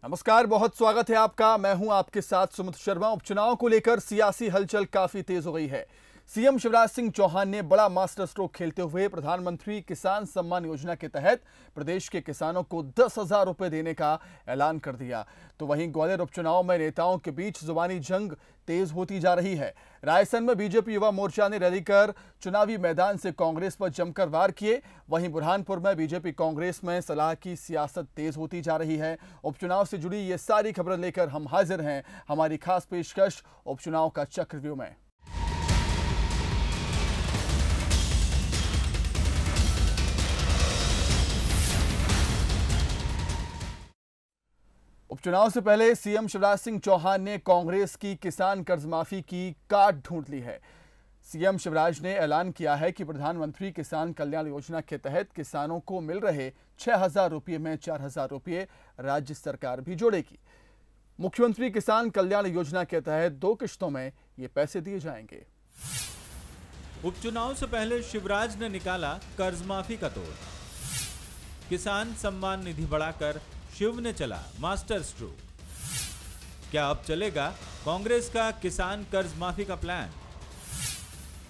नमस्कार, बहुत स्वागत है आपका। मैं हूं आपके साथ सुमित शर्मा। उपचुनाव को लेकर सियासी हलचल काफी तेज हो गई है। सीएम शिवराज सिंह चौहान ने बड़ा मास्टर स्ट्रोक खेलते हुए प्रधानमंत्री किसान सम्मान योजना के तहत प्रदेश के किसानों को 10,000 रुपए देने का ऐलान कर दिया। तो वहीं ग्वालियर उपचुनाव में नेताओं के बीच जुबानी जंग तेज होती जा रही है। रायसेन में बीजेपी युवा मोर्चा ने रैली कर चुनावी मैदान से कांग्रेस पर जमकर वार किए। वहीं बुरहानपुर में बीजेपी कांग्रेस में सलाह की सियासत तेज होती जा रही है। उपचुनाव से जुड़ी ये सारी खबरें लेकर हम हाजिर हैं हमारी खास पेशकश उपचुनाव का चक्रव्यूह में। उपचुनाव से पहले सीएम शिवराज सिंह चौहान ने कांग्रेस की किसान कर्ज माफी की काट ढूंढ ली है। सीएम शिवराज ने ऐलान किया है कि प्रधानमंत्री किसान कल्याण योजना के तहत किसानों को मिल रहे 6,000 रुपये में 4,000 रुपये राज्य सरकार भी जोड़ेगी। मुख्यमंत्री किसान कल्याण योजना के तहत 2 किश्तों में ये पैसे दिए जाएंगे। उपचुनाव से पहले शिवराज ने निकाला कर्ज माफी का तोड़। किसान सम्मान निधि बढ़ाकर शिव ने चला मास्टर स्ट्रोक। क्या अब चलेगा कांग्रेस का किसान कर्ज माफी का प्लान?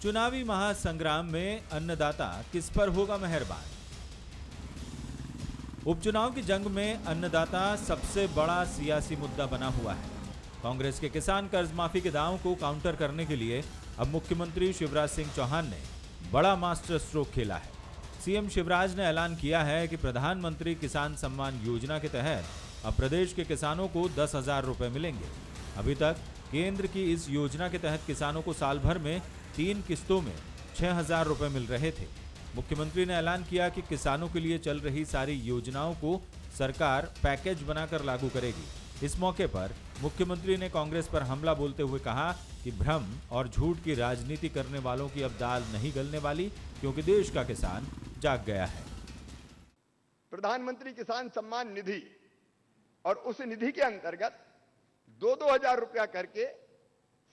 चुनावी महासंग्राम में अन्नदाता किस पर होगा मेहरबान? उपचुनाव की जंग में अन्नदाता सबसे बड़ा सियासी मुद्दा बना हुआ है। कांग्रेस के किसान कर्ज माफी के दावों को काउंटर करने के लिए अब मुख्यमंत्री शिवराज सिंह चौहान ने बड़ा मास्टर स्ट्रोक खेला है। सीएम शिवराज ने ऐलान किया है कि प्रधानमंत्री किसान सम्मान योजना के तहत अब प्रदेश के किसानों को 10,000 रुपए मिलेंगे। अभी तक केंद्र की इस योजना के तहत किसानों को साल भर में 3 किस्तों में 6,000 रुपए मिल रहे थे। मुख्यमंत्री ने ऐलान किया कि किसानों के लिए चल रही सारी योजनाओं को सरकार पैकेज बनाकर लागू करेगी। इस मौके पर मुख्यमंत्री ने कांग्रेस पर हमला बोलते हुए कहा कि भ्रम और झूठ की राजनीति करने वालों की अब दाल नहीं गलने वाली, क्योंकि देश का किसान जाग गया है। प्रधानमंत्री किसान सम्मान निधि और उस निधि के अंतर्गत 2-2 हजार रुपया करके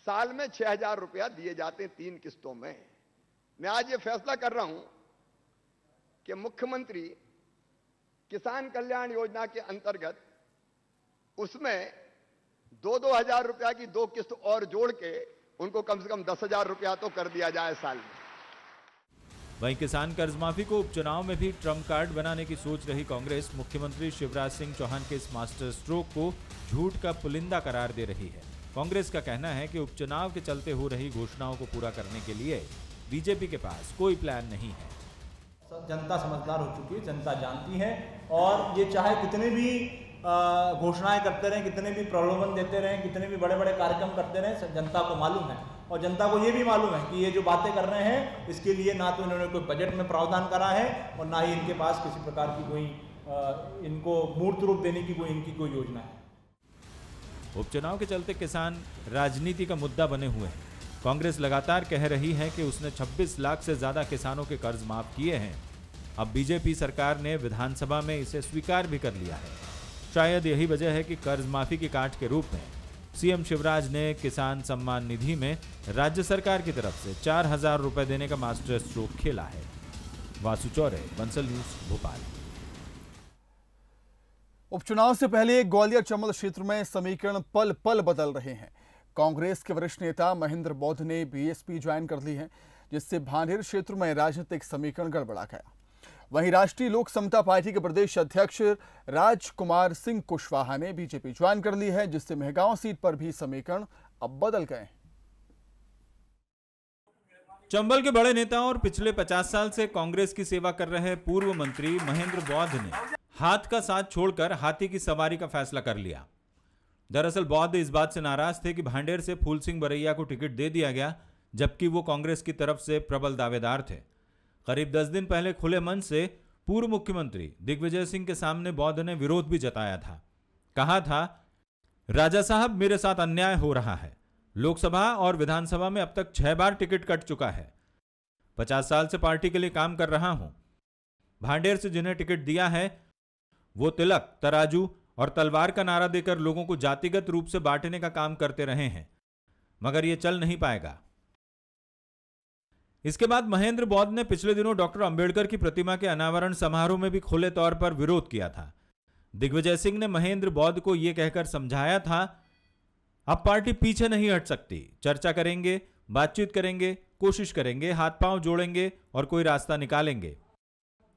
साल में 6,000 रुपया दिए जाते हैं 3 किस्तों में। मैं आज ये फैसला कर रहा हूं कि मुख्यमंत्री किसान कल्याण योजना के अंतर्गत उसमें 2-2 हजार रुपया की 2 किस्त और जोड़ के उनको कम से कम 10,000 रुपया तो कर दिया जाए साल में। वहीं किसान कर्ज माफी को उपचुनाव में भी ट्रम्प कार्ड बनाने की सोच रही कांग्रेस मुख्यमंत्री शिवराज सिंह चौहान के इस मास्टर स्ट्रोक को झूठ का पुलिंदा करार दे रही है। कांग्रेस का कहना है कि उपचुनाव के चलते हो रही घोषणाओं को पूरा करने के लिए बीजेपी के पास कोई प्लान नहीं है। जनता समझदार हो चुकी है, जनता जानती है, और ये चाहे कितने भी घोषणाएं करते रहें, कितने भी प्रलोभन देते रहें, कितने भी बड़े बड़े कार्यक्रम करते रहें, जनता को मालूम है। और जनता को ये भी मालूम है कि ये जो बातें कर रहे हैं इसके लिए ना तो इन्होंने कोई बजट में प्रावधान करा है और ना ही इनके पास किसी प्रकार की कोई इनको मूर्त रूप देने की इनकी कोई योजना है। उपचुनाव के चलते किसान राजनीति का मुद्दा बने हुए हैं। कांग्रेस लगातार कह रही है कि उसने 26 लाख से ज्यादा किसानों के कर्ज माफ किए हैं। अब बीजेपी सरकार ने विधानसभा में इसे स्वीकार भी कर लिया है। शायद यही वजह है कि कर्ज माफी की काट के रूप में सीएम शिवराज ने किसान सम्मान निधि में राज्य सरकार की तरफ से 4,000 रुपए देने का मास्टर स्ट्रोक खेला है। वासु चौरे, बंसल न्यूज, भोपाल। उपचुनाव से पहले ग्वालियर चंबल क्षेत्र में समीकरण पल पल बदल रहे हैं। कांग्रेस के वरिष्ठ नेता महेंद्र बौद्ध ने बीएसपी ज्वाइन कर ली है, जिससे भांडेर क्षेत्र में राजनीतिक समीकरण गड़बड़ा गया। वहीं राष्ट्रीय लोक समता पार्टी के प्रदेश अध्यक्ष राजकुमार सिंह कुशवाहा ने बीजेपी ज्वाइन कर ली है, जिससे मेहगांव सीट पर भी समीकरण अब बदल गए। चंबल के बड़े नेता और पिछले 50 साल से कांग्रेस की सेवा कर रहे पूर्व मंत्री महेंद्र बौद्ध ने हाथ का साथ छोड़कर हाथी की सवारी का फैसला कर लिया। दरअसल बौद्ध इस बात से नाराज थे कि भांडेर से फूल सिंह बरैया को टिकट दे दिया गया, जबकि वो कांग्रेस की तरफ से प्रबल दावेदार थे। करीब 10 दिन पहले खुले मन से पूर्व मुख्यमंत्री दिग्विजय सिंह के सामने बौद्ध ने विरोध भी जताया था। कहा था, राजा साहब मेरे साथ अन्याय हो रहा है। लोकसभा और विधानसभा में अब तक 6 बार टिकट कट चुका है। 50 साल से पार्टी के लिए काम कर रहा हूं। भांडेर से जिन्हें टिकट दिया है वो तिलक, तराजू और तलवार का नारा देकर लोगों को जातिगत रूप से बांटने का काम करते रहे हैं, मगर यह चल नहीं पाएगा। इसके बाद महेंद्र बौद्ध ने पिछले दिनों डॉक्टर अंबेडकर की प्रतिमा के अनावरण समारोह में भी खुले तौर पर विरोध किया था। दिग्विजय सिंह ने महेंद्र बौद्ध को यह कहकर समझाया था, अब पार्टी पीछे नहीं हट सकती, चर्चा करेंगे, बातचीत करेंगे, कोशिश करेंगे, हाथ पांव जोड़ेंगे और कोई रास्ता निकालेंगे।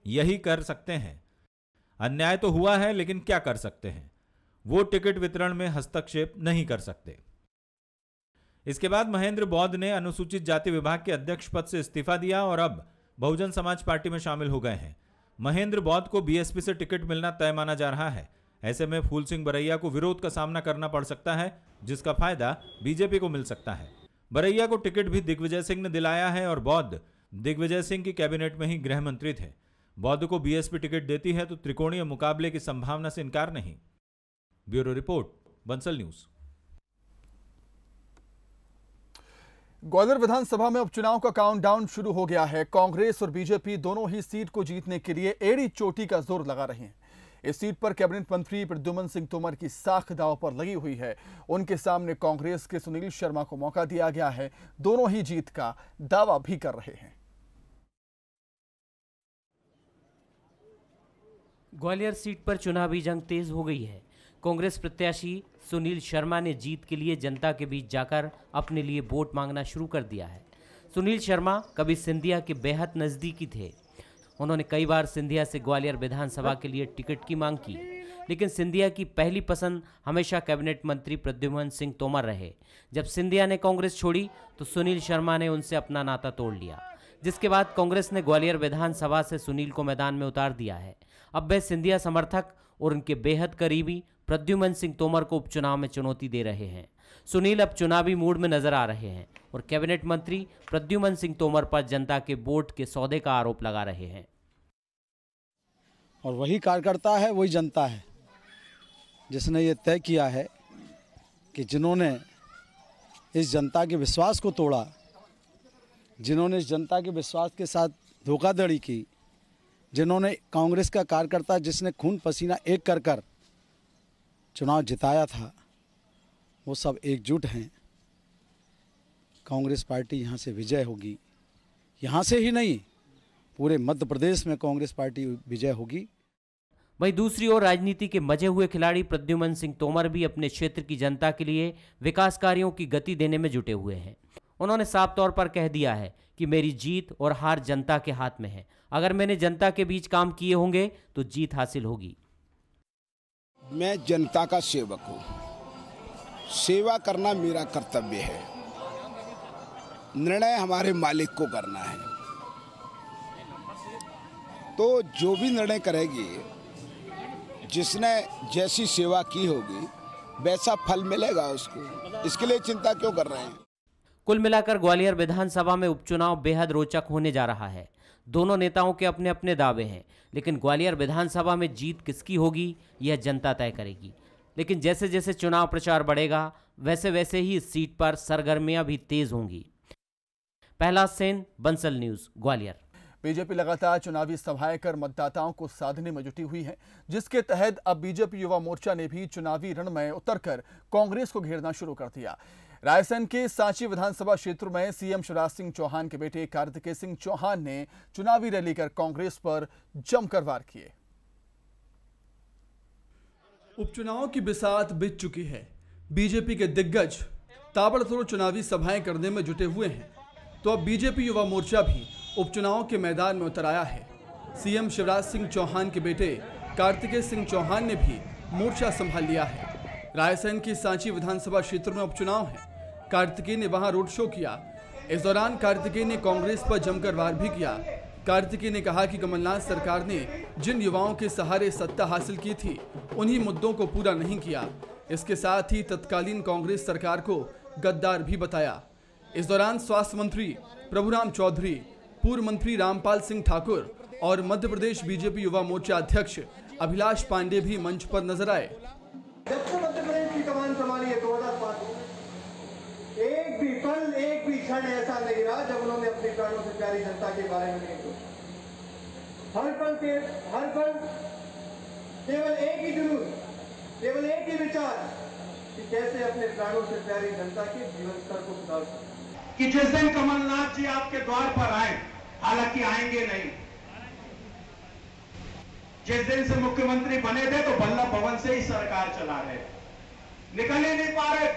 यही कर सकते हैं। अन्याय तो हुआ है, लेकिन क्या कर सकते हैं? वो टिकट वितरण में हस्तक्षेप नहीं कर सकते। इसके बाद महेंद्र बौद्ध ने अनुसूचित जाति विभाग के अध्यक्ष पद से इस्तीफा दिया और अब बहुजन समाज पार्टी में शामिल हो गए हैं। महेंद्र बौद्ध को बीएसपी से टिकट मिलना तय माना जा रहा है। ऐसे में फूल सिंह बरैया को विरोध का सामना करना पड़ सकता है, जिसका फायदा बीजेपी को मिल सकता है। बरैया को टिकट भी दिग्विजय सिंह ने दिलाया है और बौद्ध दिग्विजय सिंह की कैबिनेट में ही गृह मंत्री थे। बौद्ध को बीएसपी टिकट देती है तो त्रिकोणीय मुकाबले की संभावना से इनकार नहीं। Bureau report, Bansal news. Gwalior विधानसभा में उपचुनाव का काउंटडाउन शुरू हो गया है। कांग्रेस और बीजेपी दोनों ही सीट को जीतने के लिए एड़ी चोटी का जोर लगा रहे हैं। इस सीट पर कैबिनेट मंत्री प्रद्युमन सिंह तोमर की साख दांव पर लगी हुई है। उनके सामने कांग्रेस के सुनील शर्मा को मौका दिया गया है। दोनों ही जीत का दावा भी कर रहे हैं। ग्वालियर सीट पर चुनावी जंग तेज हो गई है। कांग्रेस प्रत्याशी सुनील शर्मा ने जीत के लिए जनता के बीच जाकर अपने लिए वोट मांगना शुरू कर दिया है। सुनील शर्मा कभी सिंधिया के बेहद नज़दीकी थे। उन्होंने कई बार सिंधिया से ग्वालियर विधानसभा के लिए टिकट की मांग की, लेकिन सिंधिया की पहली पसंद हमेशा कैबिनेट मंत्री प्रद्युमन सिंह तोमर रहे। जब सिंधिया ने कांग्रेस छोड़ी तो सुनील शर्मा ने उनसे अपना नाता तोड़ लिया, जिसके बाद कांग्रेस ने ग्वालियर विधानसभा से सुनील को मैदान में उतार दिया है। अब वे सिंधिया समर्थक और उनके बेहद करीबी प्रद्युमन सिंह तोमर को उपचुनाव में चुनौती दे रहे हैं। सुनील अब चुनावी मूड में नजर आ रहे हैं और कैबिनेट मंत्री प्रद्युमन सिंह तोमर पर जनता के वोट के सौदे का आरोप लगा रहे हैं। और वही कार्यकर्ता है, वही जनता है, जिसने ये तय किया है कि जिन्होंने इस जनता के विश्वास को तोड़ा, जिन्होंने इस जनता के विश्वास के साथ धोखाधड़ी की, जिन्होंने कांग्रेस का कार्यकर्ता जिसने खून पसीना एक कर कर चुनाव जिताया था, वो सब एकजुट हैं। कांग्रेस पार्टी यहाँ से विजय होगी। यहाँ से ही नहीं, पूरे मध्य प्रदेश में कांग्रेस पार्टी विजय होगी। वहीं दूसरी ओर राजनीति के मजे हुए खिलाड़ी प्रद्युमन सिंह तोमर भी अपने क्षेत्र की जनता के लिए विकास कार्यों की गति देने में जुटे हुए हैं। उन्होंने साफ तौर पर कह दिया है कि मेरी जीत और हार जनता के हाथ में है। अगर मैंने जनता के बीच काम किए होंगे तो जीत हासिल होगी। मैं जनता का सेवक हूँ, सेवा करना मेरा कर्तव्य है। निर्णय हमारे मालिक को करना है, तो जो भी निर्णय करेगी, जिसने जैसी सेवा की होगी वैसा फल मिलेगा उसको। इसके लिए चिंता क्यों कर रहे हैं? कुल मिलाकर ग्वालियर विधानसभा में उपचुनाव बेहद रोचक होने जा रहा है। दोनों नेताओं के अपने अपने दावे हैं, लेकिन ग्वालियर विधानसभा में जीत किसकी होगी यह जनता तय करेगी। लेकिन जैसे जैसे चुनाव प्रचार बढ़ेगा वैसे वैसे ही इस सीट पर सरगर्मियां भी तेज होंगी। प्रहलाद सेन, बंसल न्यूज, ग्वालियर। बीजेपी लगातार चुनावी सभाएं कर मतदाताओं को साधने में जुटी हुई है, जिसके तहत अब बीजेपी युवा मोर्चा ने भी चुनावी रण में उतरकर कांग्रेस को घेरना शुरू कर दिया। रायसेन के सांची विधानसभा क्षेत्र में सीएम शिवराज सिंह चौहान के बेटे कार्तिकेय सिंह चौहान ने चुनावी रैली कर कांग्रेस पर जमकर वार किए। उपचुनाव की बिसात बीत चुकी है। बीजेपी के दिग्गज ताबड़तोड़ चुनावी सभाएं करने में जुटे हुए हैं, तो अब बीजेपी युवा मोर्चा भी उपचुनाव के मैदान में उतर आया है। सीएम शिवराज सिंह चौहान के बेटे कार्तिकेय सिंह चौहान ने भी मोर्चा संभाल लिया है। रायसेन की सांची विधानसभा क्षेत्र में उपचुनाव है। कार्तिकेय ने वहां रोड शो किया। इस दौरान कार्तिकेय ने कांग्रेस पर जमकर वार भी किया। कार्तिकेय ने कहा कि कमलनाथ सरकार ने जिन युवाओं के सहारे सत्ता हासिल की थी, उन्हीं मुद्दों को पूरा नहीं किया। इसके साथ ही तत्कालीन कांग्रेस सरकार को गद्दार भी बताया। इस दौरान स्वास्थ्य मंत्री प्रभुराम चौधरी, पूर्व मंत्री रामपाल सिंह ठाकुर और मध्य प्रदेश बीजेपी युवा मोर्चा अध्यक्ष अभिलाष पांडे भी मंच पर नजर आए। जब से मध्य प्रदेश की कमान संभाली है 2005 में, एक भी पल, एक भी क्षण ऐसा नहीं रहा जब उन्होंने अपने प्राणों से प्यारी जनता के बारे में नहीं सोचा। हर पल केवल एक ही जुनून, केवल एक ही विचार कि कैसे अपने प्राणों से प्यारी जनता के जीवन स्तर को सुधार सकते। कि जिस दिन कमलनाथ जी आपके द्वार पर आए, हालांकि आएंगे नहीं, जिस दिन से मुख्यमंत्री बने थे तो वल्लभ भवन से ही सरकार चला रहे, निकल ही नहीं पा रहे।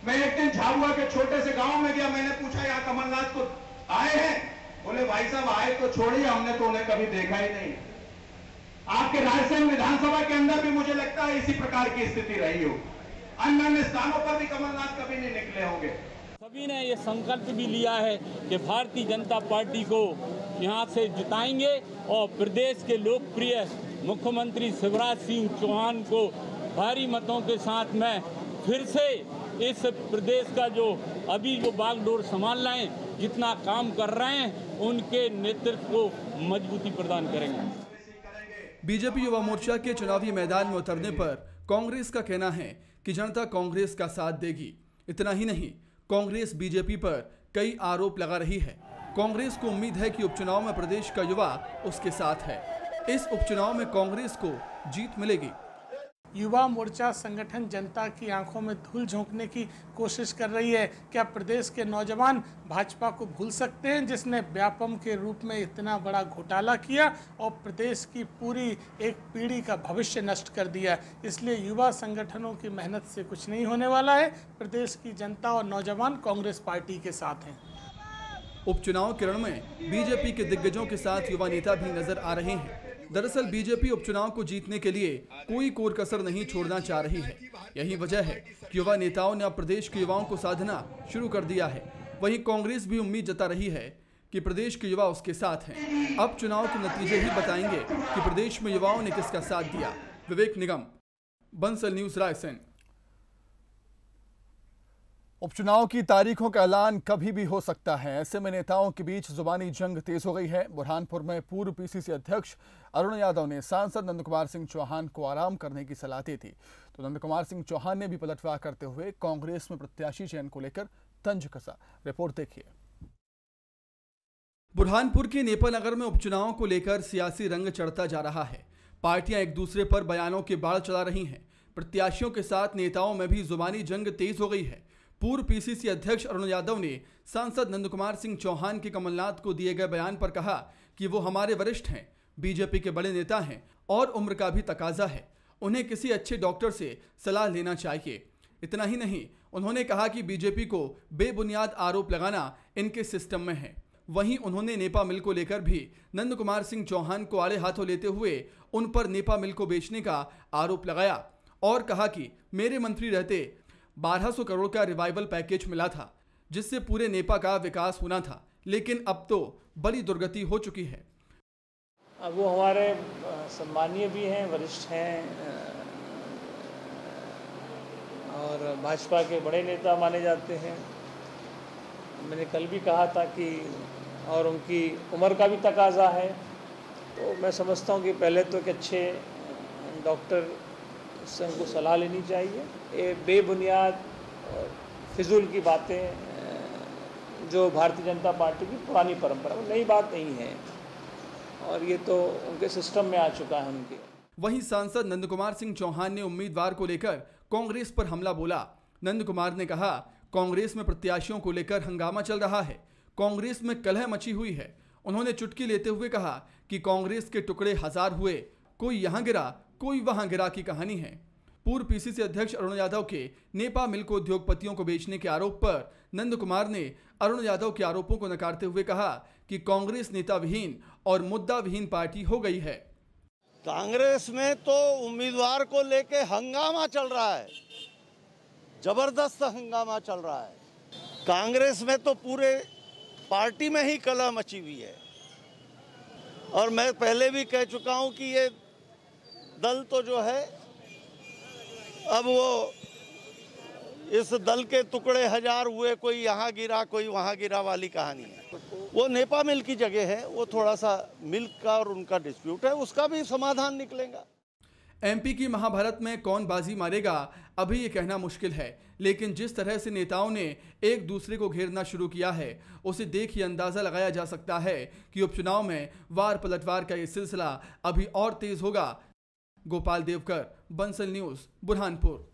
मैं एक दिन झाबुआ के छोटे से गांव में गया, मैंने पूछा यहाँ कमलनाथ को आए हैं? बोले भाई साहब आए तो छोड़िए, हमने तो उन्हें कभी देखा ही नहीं। आपके रायसेन विधानसभा के अंदर भी मुझे लगता है इसी प्रकार की स्थिति रही हो, अन्य स्थानों पर भी कमलनाथ कभी नहीं निकले होंगे। सभी ने ये संकल्प भी लिया है कि भारतीय जनता पार्टी को यहाँ से जिताएंगे और प्रदेश के लोकप्रिय मुख्यमंत्री शिवराज सिंह चौहान को भारी मतों के साथ में फिर से इस प्रदेश का जो अभी जो बागडोर संभाल रहे हैं, जितना काम कर रहे हैं, उनके नेतृत्व को मजबूती प्रदान करेंगे। बीजेपी युवा मोर्चा के चुनावी मैदान में उतरने पर कांग्रेस का कहना है कि जनता कांग्रेस का साथ देगी। इतना ही नहीं, कांग्रेस बीजेपी पर कई आरोप लगा रही है। कांग्रेस को उम्मीद है कि उपचुनाव में प्रदेश का युवा उसके साथ है। इस उपचुनाव में कांग्रेस को जीत मिलेगी। युवा मोर्चा संगठन जनता की आंखों में धूल झोंकने की कोशिश कर रही है। क्या प्रदेश के नौजवान भाजपा को भूल सकते हैं, जिसने व्यापम के रूप में इतना बड़ा घोटाला किया और प्रदेश की पूरी एक पीढ़ी का भविष्य नष्ट कर दिया। इसलिए युवा संगठनों की मेहनत से कुछ नहीं होने वाला है। प्रदेश की जनता और नौजवान कांग्रेस पार्टी के साथ हैं। उपचुनाव के रण में बीजेपी के दिग्गजों के साथ युवा नेता भी नजर आ रहे हैं। दरअसल बीजेपी उपचुनाव को जीतने के लिए कोई कोर कसर नहीं छोड़ना चाह रही है। यही वजह है कि युवा नेताओं ने अब प्रदेश के युवाओं को साधना शुरू कर दिया है। वहीं कांग्रेस भी उम्मीद जता रही है कि प्रदेश के युवा उसके साथ हैं। अब चुनाव के नतीजे ही बताएंगे कि प्रदेश में युवाओं ने किसका साथ दिया। विवेक निगम, बंसल न्यूज, रायसेन। उपचुनाव की तारीखों का ऐलान कभी भी हो सकता है। ऐसे में नेताओं के बीच जुबानी जंग तेज हो गई है। बुरहानपुर में पूर्व पीसीसी अध्यक्ष अरुण यादव ने सांसद नंद कुमार सिंह चौहान को आराम करने की सलाह दी थी, तो नंद कुमार सिंह चौहान ने भी पलटवार करते हुए कांग्रेस में प्रत्याशी चयन को लेकर तंज कसा। रिपोर्ट देखिए। बुरहानपुर के नेपानगर में उपचुनाव को लेकर सियासी रंग चढ़ता जा रहा है। पार्टियां एक दूसरे पर बयानों के बाढ़ चला रही हैं। प्रत्याशियों के साथ नेताओं में भी जुबानी जंग तेज हो गई है। पूर्व पीसीसी अध्यक्ष अरुण यादव ने सांसद नंद कुमार सिंह चौहान के कमलनाथ को दिए गए बयान पर कहा कि वो हमारे वरिष्ठ हैं, बीजेपी के बड़े नेता हैं और उम्र का भी तकाजा है, उन्हें किसी अच्छे डॉक्टर से सलाह लेना चाहिए। इतना ही नहीं, उन्होंने कहा कि बीजेपी को बेबुनियाद आरोप लगाना इनके सिस्टम में है। वहीं उन्होंने नेपा मिल को लेकर भी नंद कुमार सिंह चौहान को आड़े हाथों लेते हुए उन पर नेपा मिल को बेचने का आरोप लगाया और कहा कि मेरे मंत्री रहते 1200 करोड़ का रिवाइवल पैकेज मिला था, जिससे पूरे नेपा का विकास होना था, लेकिन अब तो बड़ी दुर्गति हो चुकी है। अब वो हमारे सम्मानीय भी हैं, वरिष्ठ हैं और भाजपा के बड़े नेता माने जाते हैं। मैंने कल भी कहा था कि और उनकी उम्र का भी तकाजा है, तो मैं समझता हूँ कि पहले तो एक अच्छे डॉक्टर से उनको सलाह लेनी चाहिए। ये बेबुनियाद और फिजूल की बातें जो भारतीय जनता पार्टी की पुरानी परंपरा, वो नई बात नहीं है और ये तो उनके सिस्टम में आ चुका है उनके। वहीं सांसद नंद कुमार सिंह चौहान ने उम्मीदवार को लेकर कांग्रेस पर हमला बोला। नंद कुमार ने कहा, कांग्रेस में प्रत्याशियों को लेकर हंगामा चल रहा है, कांग्रेस में कलह मची हुई है। उन्होंने चुटकी लेते हुए कहा कि कांग्रेस के टुकड़े हजार हुए, कोई यहाँ गिरा कोई वहां गिरा की कहानी है। पूर्व पीसीसी अध्यक्ष अरुण यादव के नेपा मिल को उद्योगपतियों को बेचने के आरोप पर नंद कुमार ने अरुण यादव के आरोपों को नकारते हुए कहा कि कांग्रेस नेता विहीन और मुद्दा विहीन पार्टी हो गई है। कांग्रेस में तो उम्मीदवार को लेके हंगामा चल रहा है, जबरदस्त हंगामा चल रहा है। कांग्रेस में तो पूरे पार्टी में ही कलह मची हुई है और मैं पहले भी कह चुका हूं कि ये दल तो जो है अब वो इस दल के टुकड़े हजार हुए, कोई यहाँ गिरा कोई वहाँ गिरा वाली कहानी है। वो नेपा मिल की जगह है, वो थोड़ा सा मिल्क का और उनका डिस्प्यूट है, उसका भी समाधान निकलेगा। एमपी की महाभारत में कौन बाजी मारेगा अभी ये कहना मुश्किल है, लेकिन जिस तरह से नेताओं ने एक दूसरे को घेरना शुरू किया है उसे देख ही अंदाजा लगाया जा सकता है कि उपचुनाव में वार पलटवार का ये सिलसिला अभी और तेज होगा। गोपाल देवकर, बंसल न्यूज, बुरहानपुर।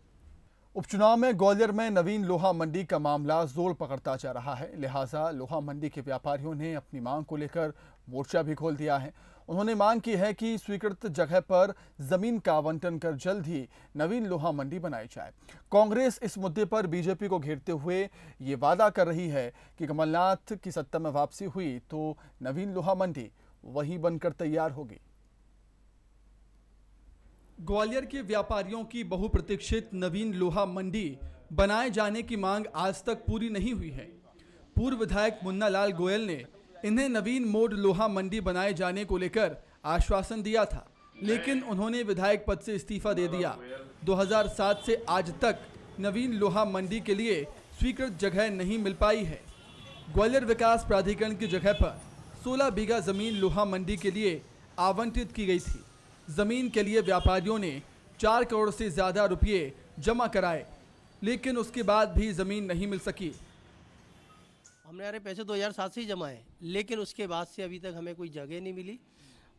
उपचुनाव में ग्वालियर में नवीन लोहा मंडी का मामला जोर पकड़ता जा रहा है। लिहाजा लोहा मंडी के व्यापारियों ने अपनी मांग को लेकर मोर्चा भी खोल दिया है। उन्होंने मांग की है कि स्वीकृत जगह पर जमीन का आवंटन कर जल्द ही नवीन लोहा मंडी बनाई जाए। कांग्रेस इस मुद्दे पर बीजेपी को घेरते हुए ये वादा कर रही है कि कमलनाथ की सत्ता में वापसी हुई तो नवीन लोहा मंडी वहीं बनकर तैयार होगी। ग्वालियर के व्यापारियों की बहुप्रतीक्षित नवीन लोहा मंडी बनाए जाने की मांग आज तक पूरी नहीं हुई है। पूर्व विधायक मुन्ना लाल गोयल ने इन्हें नवीन मोड लोहा मंडी बनाए जाने को लेकर आश्वासन दिया था, लेकिन उन्होंने विधायक पद से इस्तीफा दे दिया। 2007 से आज तक नवीन लोहा मंडी के लिए स्वीकृत जगह नहीं मिल पाई है। ग्वालियर विकास प्राधिकरण की जगह पर 16 बीघा जमीन लोहा मंडी के लिए आवंटित की गई थी। जमीन के लिए व्यापारियों ने 4 करोड़ से ज्यादा रुपये जमा कराए, लेकिन उसके बाद भी जमीन नहीं मिल सकी। हमने यार पैसे 2007 से ही जमाए, लेकिन उसके बाद से अभी तक हमें कोई जगह नहीं मिली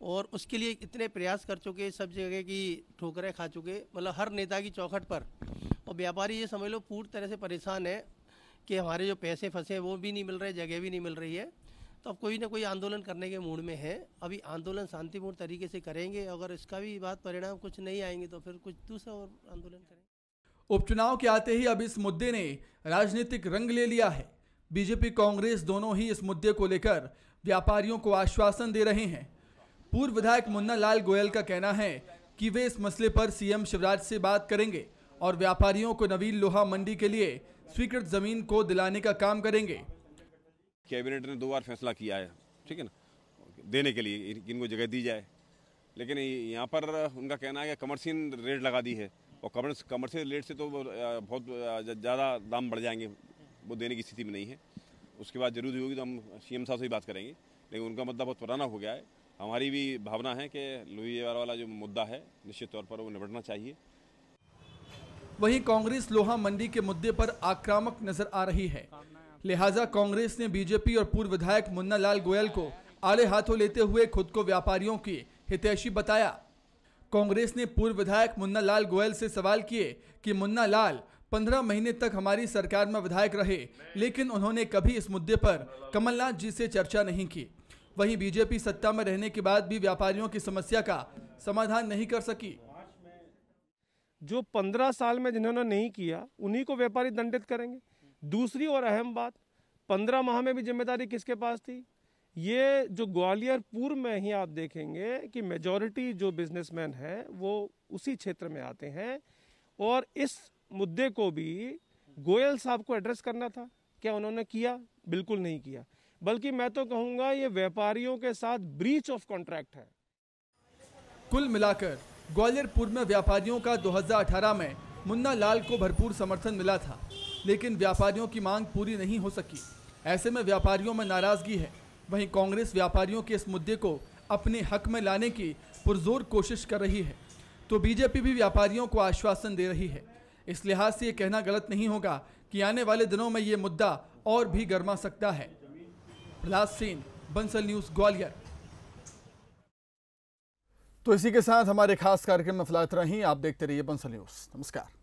और उसके लिए इतने प्रयास कर चुके, सब जगह की ठोकरें खा चुके, मतलब हर नेता की चौखट पर। और व्यापारी ये समझ लो पूरी तरह से परेशान है कि हमारे जो पैसे फंसे वो भी नहीं मिल रहे, जगह भी नहीं मिल रही है। तो अब कोई ना कोई आंदोलन करने के मूड में है। अभी आंदोलन शांतिपूर्ण तरीके से करेंगे, अगर इसका भी बात परिणाम कुछ नहीं आएंगे तो फिर कुछ दूसरा और आंदोलन करेंगे। उपचुनाव के आते ही अब इस मुद्दे ने राजनीतिक रंग ले लिया है। बीजेपी कांग्रेस दोनों ही इस मुद्दे को लेकर व्यापारियों को आश्वासन दे रहे हैं। पूर्व विधायक मुन्ना लाल गोयल का कहना है कि वे इस मसले पर सीएम शिवराज से बात करेंगे और व्यापारियों को नवीन लोहा मंडी के लिए स्वीकृत जमीन को दिलाने का काम करेंगे। कैबिनेट ने 2 बार फैसला किया है, ठीक है ना, देने के लिए इनको जगह दी जाए, लेकिन यहाँ पर उनका कहना है कि कमर्शियल रेट लगा दी है और कमर्शियल रेट से तो बहुत ज़्यादा दाम बढ़ जाएंगे, वो देने की स्थिति में नहीं है। उसके बाद जरूरी होगी तो हम सीएम साहब से ही बात करेंगे, लेकिन उनका मुद्दा बहुत पुराना हो गया है। हमारी भी भावना है कि लोहिया वाला जो मुद्दा है निश्चित तौर पर वो निपटना चाहिए। वहीं कांग्रेस लोहा मंडी के मुद्दे पर आक्रामक नजर आ रही है। लिहाजा कांग्रेस ने बीजेपी और पूर्व विधायक मुन्ना लाल गोयल को आड़े हाथों लेते हुए खुद को व्यापारियों की हितैषी बताया। कांग्रेस ने पूर्व विधायक मुन्ना लाल गोयल से सवाल किए कि मुन्ना लाल 15 महीने तक हमारी सरकार में विधायक रहे, लेकिन उन्होंने कभी इस मुद्दे पर कमलनाथ जी से चर्चा नहीं की। वहीं बीजेपी सत्ता में रहने के बाद भी व्यापारियों की समस्या का समाधान नहीं कर सकी। जो 15 साल में जिन्होंने नहीं किया उन्हीं को व्यापारी दंडित करेंगे। दूसरी और अहम बात, 15 माह में भी जिम्मेदारी किसके पास थी? ये जो ग्वालियर पूर्व में ही आप देखेंगे कि मेजॉरिटी जो बिजनेसमैन हैं वो उसी क्षेत्र में आते हैं और इस मुद्दे को भी गोयल साहब को एड्रेस करना था। क्या उन्होंने किया? बिल्कुल नहीं किया, बल्कि मैं तो कहूँगा ये व्यापारियों के साथ ब्रीच ऑफ कॉन्ट्रैक्ट है। कुल मिलाकर ग्वालियर पूर्व में व्यापारियों का 2018 में मुन्ना लाल को भरपूर समर्थन मिला था, लेकिन व्यापारियों की मांग पूरी नहीं हो सकी। ऐसे में व्यापारियों में नाराजगी है। वहीं कांग्रेस व्यापारियों के इस मुद्दे को अपने हक में लाने की पुरजोर कोशिश कर रही है, तो बीजेपी भी व्यापारियों को आश्वासन दे रही है। इस लिहाज से ये कहना गलत नहीं होगा कि आने वाले दिनों में ये मुद्दा और भी गर्मा सकता है। प्रहलाद सेन, बंसल न्यूज, ग्वालियर। तो इसी के साथ हमारे खास कार्यक्रम में फिलहाल इतना ही। आप देखते रहिए बंसल न्यूज। नमस्कार।